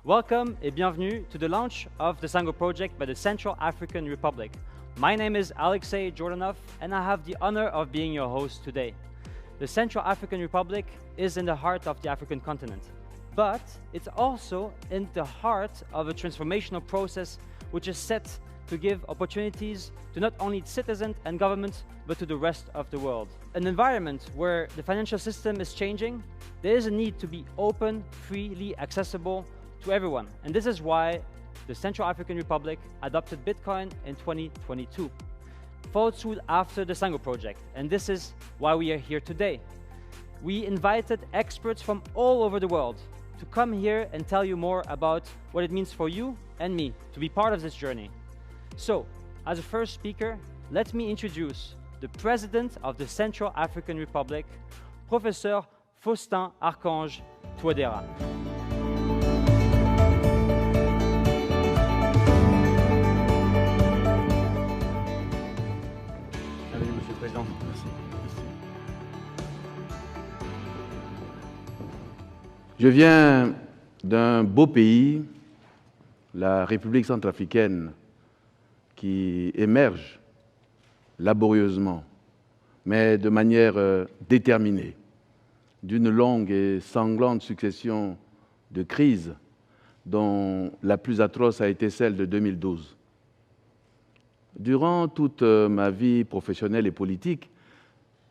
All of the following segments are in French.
Welcome et bienvenue to the launch of the Sango project by the Central African Republic. My name is Alexei Jordanov and I have the honor of being your host today. The Central African Republic is in the heart of the African continent, but it's also in the heart of a transformational process which is set to give opportunities to not only citizens and governments, but to the rest of the world. An environment where the financial system is changing, there is a need to be open, freely accessible to everyone. And this is why the Central African Republic adopted Bitcoin in 2022, followed soon after the Sango project. And this is why we are here today. We invited experts from all over the world to come here and tell you more about what it means for you and me to be part of this journey. So, as a first speaker, let me introduce the President of the Central African Republic, Professor Faustin Archange Touadéra. Bienvenue, Monsieur le Président. Merci. Je viens d'un beau pays, la République centrafricaine, qui émerge laborieusement, mais de manière déterminée, d'une longue et sanglante succession de crises, dont la plus atroce a été celle de 2012. Durant toute ma vie professionnelle et politique,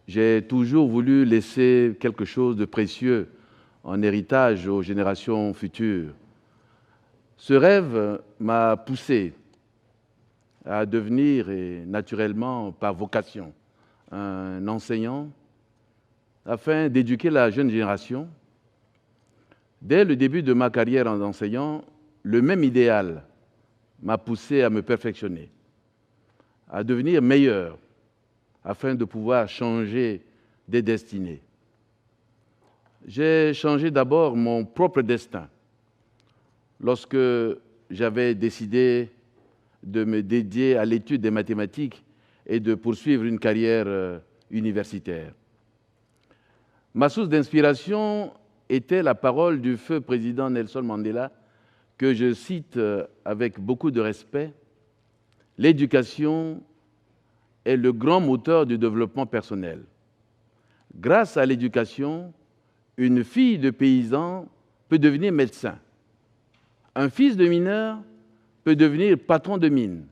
j'ai toujours voulu laisser quelque chose de précieux en héritage aux générations futures. Ce rêve m'a poussé à devenir, et naturellement par vocation, un enseignant, afin d'éduquer la jeune génération. Dès le début de ma carrière en enseignant, le même idéal m'a poussé à me perfectionner, à devenir meilleur, afin de pouvoir changer des destinées. J'ai changé d'abord mon propre destin lorsque j'avais décidé de me dédier à l'étude des mathématiques et de poursuivre une carrière universitaire. Ma source d'inspiration était la parole du feu président Nelson Mandela, que je cite avec beaucoup de respect. L'éducation est le grand moteur du développement personnel. Grâce à l'éducation, une fille de paysan peut devenir médecin. Un fils de mineur peut devenir patron de mine.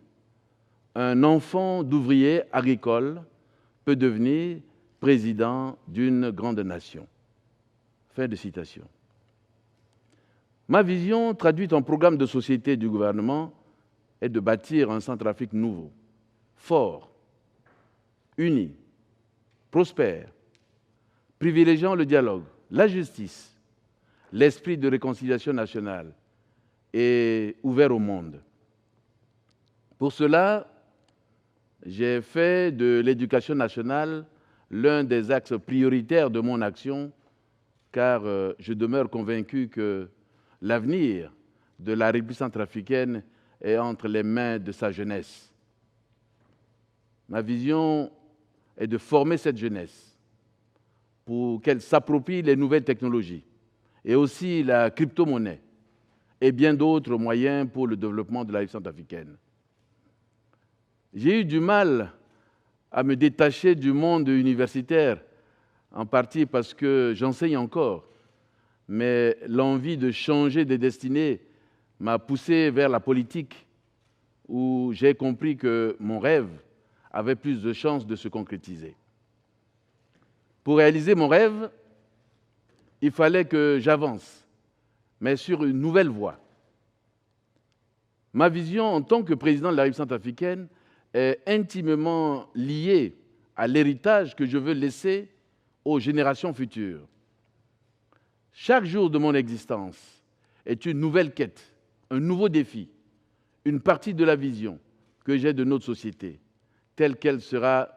Un enfant d'ouvrier agricole peut devenir président d'une grande nation. Fin de citation. Ma vision, traduite en programme de société du gouvernement, est de bâtir un Centrafrique nouveau, fort, uni, prospère, privilégiant le dialogue, la justice, l'esprit de réconciliation nationale et ouvert au monde. Pour cela, j'ai fait de l'éducation nationale l'un des axes prioritaires de mon action, car je demeure convaincu que l'avenir de la République centrafricaine est entre les mains de sa jeunesse. Ma vision est de former cette jeunesse pour qu'elle s'approprie les nouvelles technologies et aussi la crypto-monnaie et bien d'autres moyens pour le développement de la République centrafricaine. J'ai eu du mal à me détacher du monde universitaire, en partie parce que j'enseigne encore, mais l'envie de changer des destinées m'a poussé vers la politique, où j'ai compris que mon rêve avait plus de chances de se concrétiser. Pour réaliser mon rêve, il fallait que j'avance, mais sur une nouvelle voie. Ma vision en tant que président de la République centrafricaine est intimement liée à l'héritage que je veux laisser aux générations futures. Chaque jour de mon existence est une nouvelle quête, un nouveau défi, une partie de la vision que j'ai de notre société, telle qu'elle sera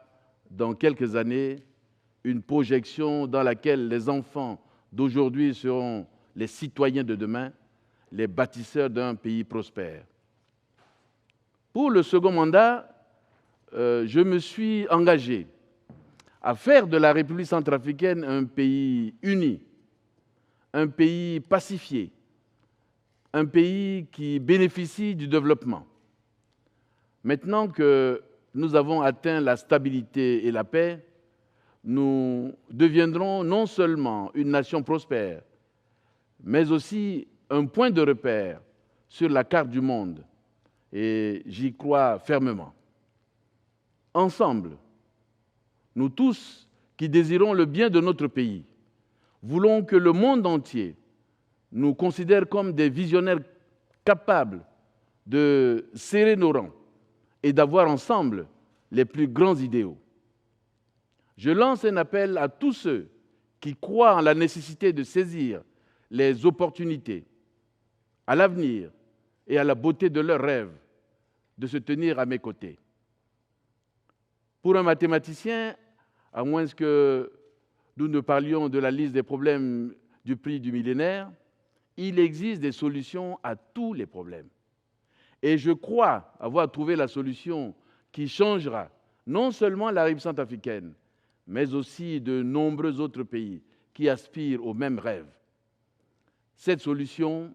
dans quelques années, une projection dans laquelle les enfants d'aujourd'hui seront les citoyens de demain, les bâtisseurs d'un pays prospère. Pour le second mandat, je me suis engagé à faire de la République centrafricaine un pays uni, un pays pacifié, un pays qui bénéficie du développement. Maintenant que nous avons atteint la stabilité et la paix, nous deviendrons non seulement une nation prospère, mais aussi un point de repère sur la carte du monde. Et j'y crois fermement. Ensemble, nous tous qui désirons le bien de notre pays, voulons que le monde entier nous considère comme des visionnaires capables de serrer nos rangs et d'avoir ensemble les plus grands idéaux. Je lance un appel à tous ceux qui croient en la nécessité de saisir les opportunités, à l'avenir et à la beauté de leurs rêves, de se tenir à mes côtés. Pour un mathématicien, à moins que nous ne parlions de la liste des problèmes du prix du millénaire, il existe des solutions à tous les problèmes. Et je crois avoir trouvé la solution qui changera non seulement la rive centrafricaine, mais aussi de nombreux autres pays qui aspirent aux mêmes rêves. Cette solution,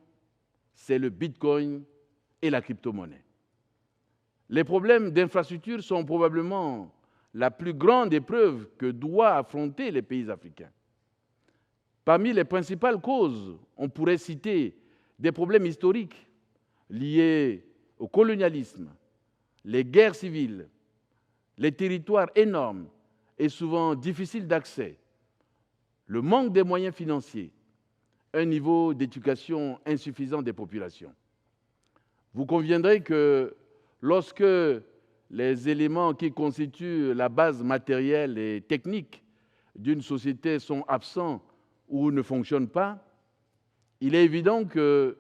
c'est le Bitcoin et la crypto-monnaie. Les problèmes d'infrastructure sont probablement la plus grande épreuve que doivent affronter les pays africains. Parmi les principales causes, on pourrait citer des problèmes historiques liés au colonialisme, les guerres civiles, les territoires énormes et souvent difficiles d'accès, le manque des moyens financiers, un niveau d'éducation insuffisant des populations. Vous conviendrez que lorsque les éléments qui constituent la base matérielle et technique d'une société sont absents ou ne fonctionnent pas, il est évident que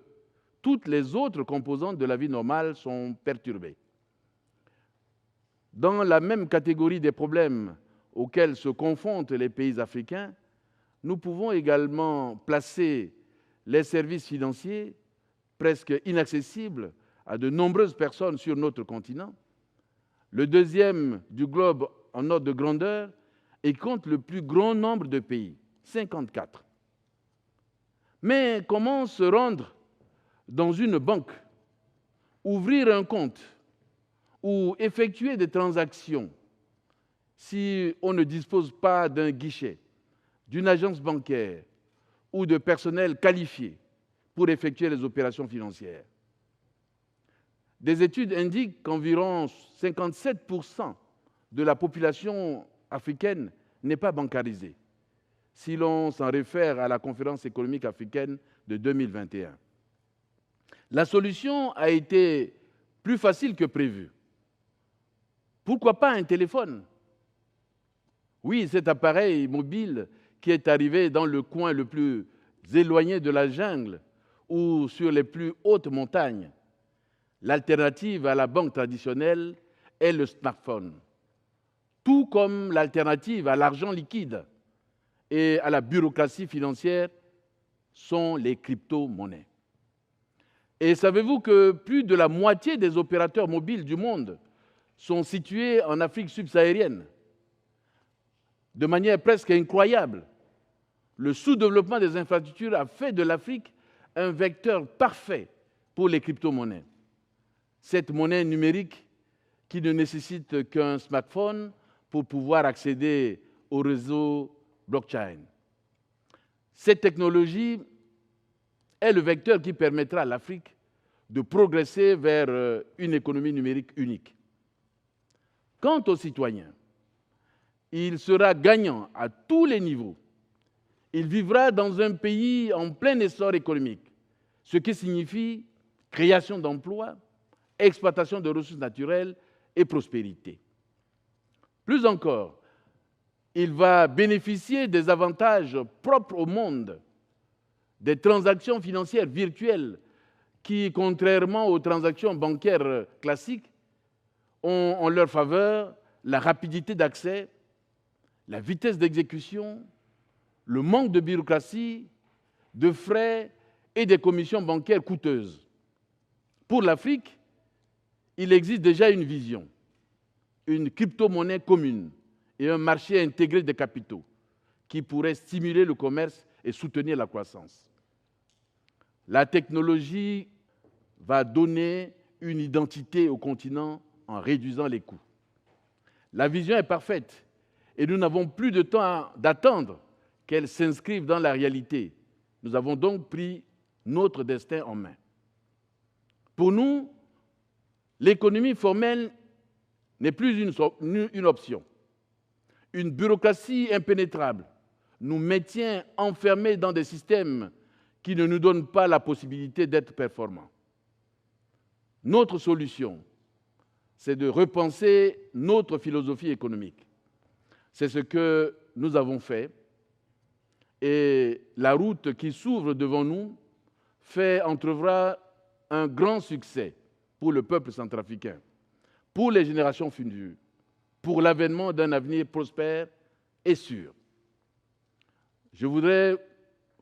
toutes les autres composantes de la vie normale sont perturbées. Dans la même catégorie des problèmes auxquels se confrontent les pays africains, nous pouvons également placer les services financiers presque inaccessibles à de nombreuses personnes sur notre continent, le deuxième du globe en ordre de grandeur et compte le plus grand nombre de pays, 54. Mais comment se rendre dans une banque, ouvrir un compte ou effectuer des transactions si on ne dispose pas d'un guichet, d'une agence bancaire ou de personnel qualifié pour effectuer les opérations financières? Des études indiquent qu'environ 57% de la population africaine n'est pas bancarisée, si l'on s'en réfère à la conférence économique africaine de 2021. La solution a été plus facile que prévu. Pourquoi pas un téléphone? Oui, cet appareil mobile qui est arrivé dans le coin le plus éloigné de la jungle ou sur les plus hautes montagnes. L'alternative à la banque traditionnelle est le smartphone, tout comme l'alternative à l'argent liquide et à la bureaucratie financière sont les crypto-monnaies. Et savez-vous que plus de la moitié des opérateurs mobiles du monde sont situés en Afrique subsaharienne? De manière presque incroyable, le sous-développement des infrastructures a fait de l'Afrique un vecteur parfait pour les crypto-monnaies. Cette monnaie numérique qui ne nécessite qu'un smartphone pour pouvoir accéder au réseau blockchain. Cette technologie est le vecteur qui permettra à l'Afrique de progresser vers une économie numérique unique. Quant aux citoyens, il sera gagnant à tous les niveaux. Il vivra dans un pays en plein essor économique, ce qui signifie création d'emplois, exploitation de ressources naturelles et prospérité. Plus encore, il va bénéficier des avantages propres au monde, des transactions financières virtuelles qui, contrairement aux transactions bancaires classiques, ont en leur faveur la rapidité d'accès, la vitesse d'exécution, le manque de bureaucratie, de frais et des commissions bancaires coûteuses. Pour l'Afrique, il existe déjà une vision, une crypto-monnaie commune et un marché intégré des capitaux qui pourrait stimuler le commerce et soutenir la croissance. La technologie va donner une identité au continent en réduisant les coûts. La vision est parfaite et nous n'avons plus de temps d'attendre qu'elle s'inscrive dans la réalité. Nous avons donc pris notre destin en main. Pour nous, l'économie formelle n'est plus une option. Une bureaucratie impénétrable nous maintient enfermés dans des systèmes qui ne nous donnent pas la possibilité d'être performants. Notre solution, c'est de repenser notre philosophie économique. C'est ce que nous avons fait et la route qui s'ouvre devant nous fait entrevoir un grand succès pour le peuple centrafricain, pour les générations futures, pour l'avènement d'un avenir prospère et sûr. Je voudrais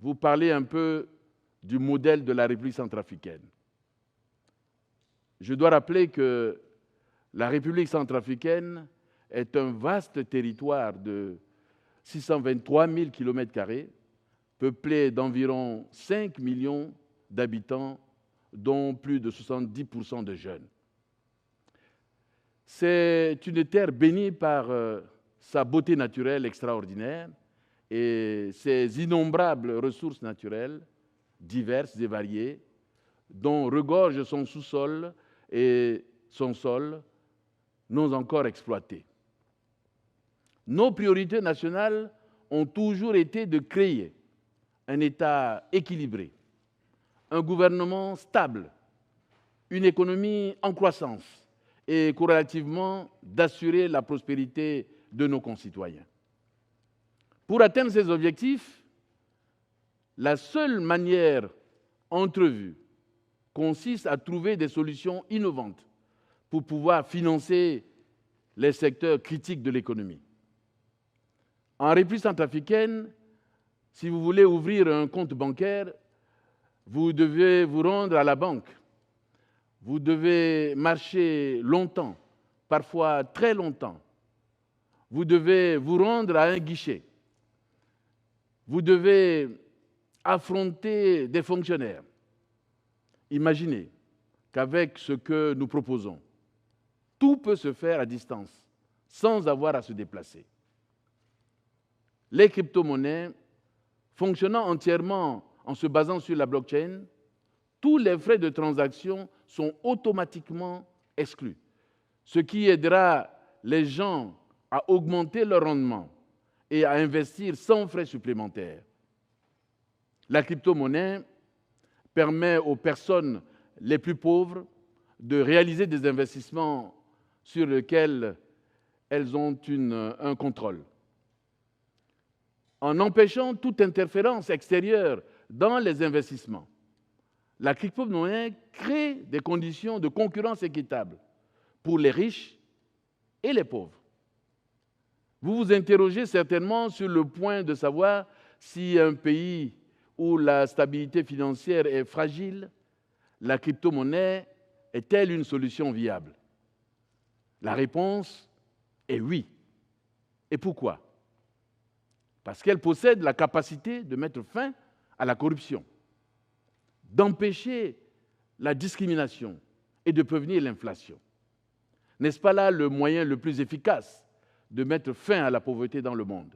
vous parler un peu du modèle de la République centrafricaine. Je dois rappeler que la République centrafricaine est un vaste territoire de 623 000 km², peuplé d'environ 5 millions d'habitants, dont plus de 70% de jeunes. C'est une terre bénie par sa beauté naturelle extraordinaire et ses innombrables ressources naturelles, diverses et variées, dont regorge son sous-sol et son sol non encore exploités. Nos priorités nationales ont toujours été de créer un État équilibré, un gouvernement stable, une économie en croissance et corrélativement d'assurer la prospérité de nos concitoyens. Pour atteindre ces objectifs, la seule manière entrevue consiste à trouver des solutions innovantes pour pouvoir financer les secteurs critiques de l'économie. En République centrafricaine, si vous voulez ouvrir un compte bancaire, vous devez vous rendre à la banque. Vous devez marcher longtemps, parfois très longtemps. Vous devez vous rendre à un guichet. Vous devez affronter des fonctionnaires. Imaginez qu'avec ce que nous proposons, tout peut se faire à distance, sans avoir à se déplacer. Les crypto-monnaies, fonctionnant entièrement en se basant sur la blockchain, tous les frais de transaction sont automatiquement exclus, ce qui aidera les gens à augmenter leur rendement et à investir sans frais supplémentaires. La crypto-monnaie permet aux personnes les plus pauvres de réaliser des investissements sur lesquels elles ont un contrôle. En empêchant toute interférence extérieure dans les investissements, la crypto-monnaie crée des conditions de concurrence équitable pour les riches et les pauvres. Vous vous interrogez certainement sur le point de savoir si un pays où la stabilité financière est fragile, la crypto-monnaie est-elle une solution viable? La réponse est oui. Et pourquoi? Parce qu'elle possède la capacité de mettre fin à la corruption, d'empêcher la discrimination et de prévenir l'inflation. N'est-ce pas là le moyen le plus efficace de mettre fin à la pauvreté dans le monde?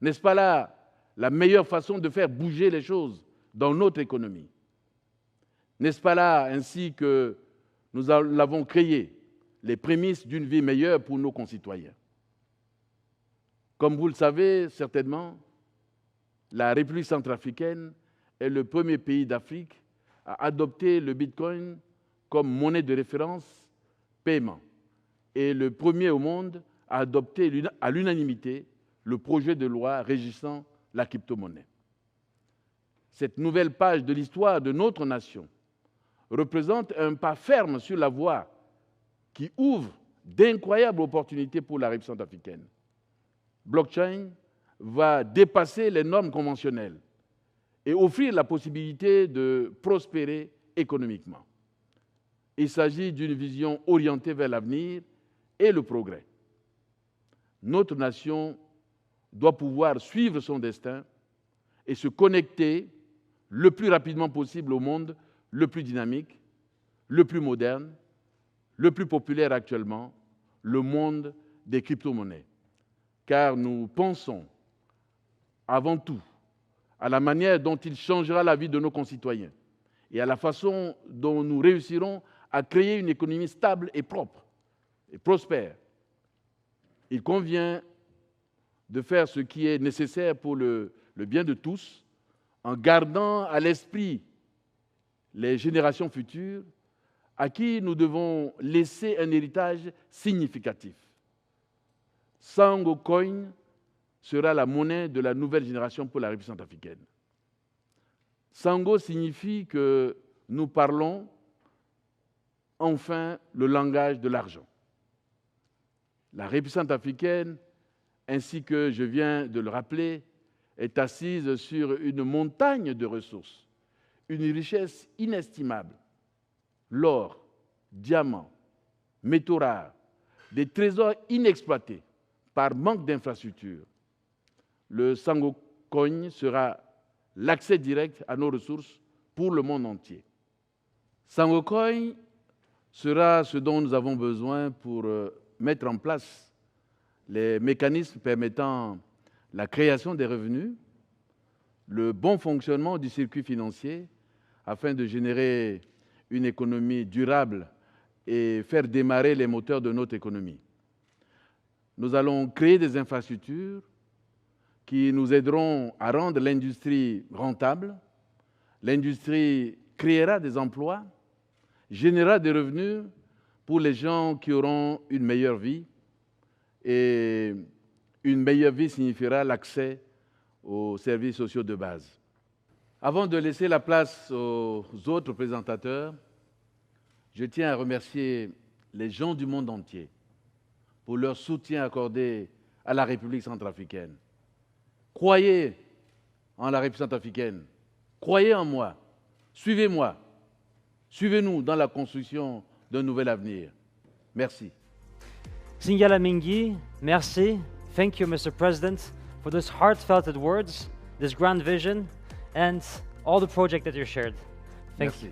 N'est-ce pas là la meilleure façon de faire bouger les choses dans notre économie? N'est-ce pas là ainsi que nous l'avons créé, les prémices d'une vie meilleure pour nos concitoyens? Comme vous le savez certainement, la République centrafricaine est le premier pays d'Afrique à adopter le Bitcoin comme monnaie de référence paiement et le premier au monde à adopter à l'unanimité le projet de loi régissant la crypto-monnaie. Cette nouvelle page de l'histoire de notre nation représente un pas ferme sur la voie qui ouvre d'incroyables opportunités pour la République centrafricaine. Blockchain va dépasser les normes conventionnelles et offrir la possibilité de prospérer économiquement. Il s'agit d'une vision orientée vers l'avenir et le progrès. Notre nation doit pouvoir suivre son destin et se connecter le plus rapidement possible au monde le plus dynamique, le plus moderne, le plus populaire actuellement, le monde des crypto-monnaies. Car nous pensons avant tout à la manière dont il changera la vie de nos concitoyens et à la façon dont nous réussirons à créer une économie stable et propre et prospère. Il convient de faire ce qui est nécessaire pour le bien de tous, en gardant à l'esprit les générations futures à qui nous devons laisser un héritage significatif. Sango Coin sera la monnaie de la nouvelle génération pour la République centrafricaine. Sango signifie que nous parlons enfin le langage de l'argent. La République centrafricaine, ainsi que je viens de le rappeler, est assise sur une montagne de ressources, une richesse inestimable, l'or, diamants, métaux rares, des trésors inexploités par manque d'infrastructures. Le Sango Coin sera l'accès direct à nos ressources pour le monde entier. Sango Coin sera ce dont nous avons besoin pour mettre en place les mécanismes permettant la création des revenus, le bon fonctionnement du circuit financier afin de générer une économie durable et faire démarrer les moteurs de notre économie. Nous allons créer des infrastructures qui nous aideront à rendre l'industrie rentable. L'industrie créera des emplois, générera des revenus pour les gens qui auront une meilleure vie. Et une meilleure vie signifiera l'accès aux services sociaux de base. Avant de laisser la place aux autres présentateurs, je tiens à remercier les gens du monde entier pour leur soutien accordé à la République centrafricaine. Croyez en la République centrafricaine, croyez en moi, suivez-moi, suivez-nous dans la construction d'un nouvel avenir. Merci. Singala Mingi, merci. Thank you, Mr. President, for those heartfelt words, this grand vision, and all the project that you shared. Thank you.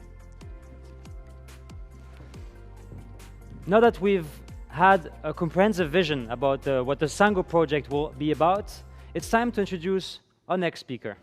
Now that we've had a comprehensive vision about what the Sango project will be about, it's time to introduce our next speaker.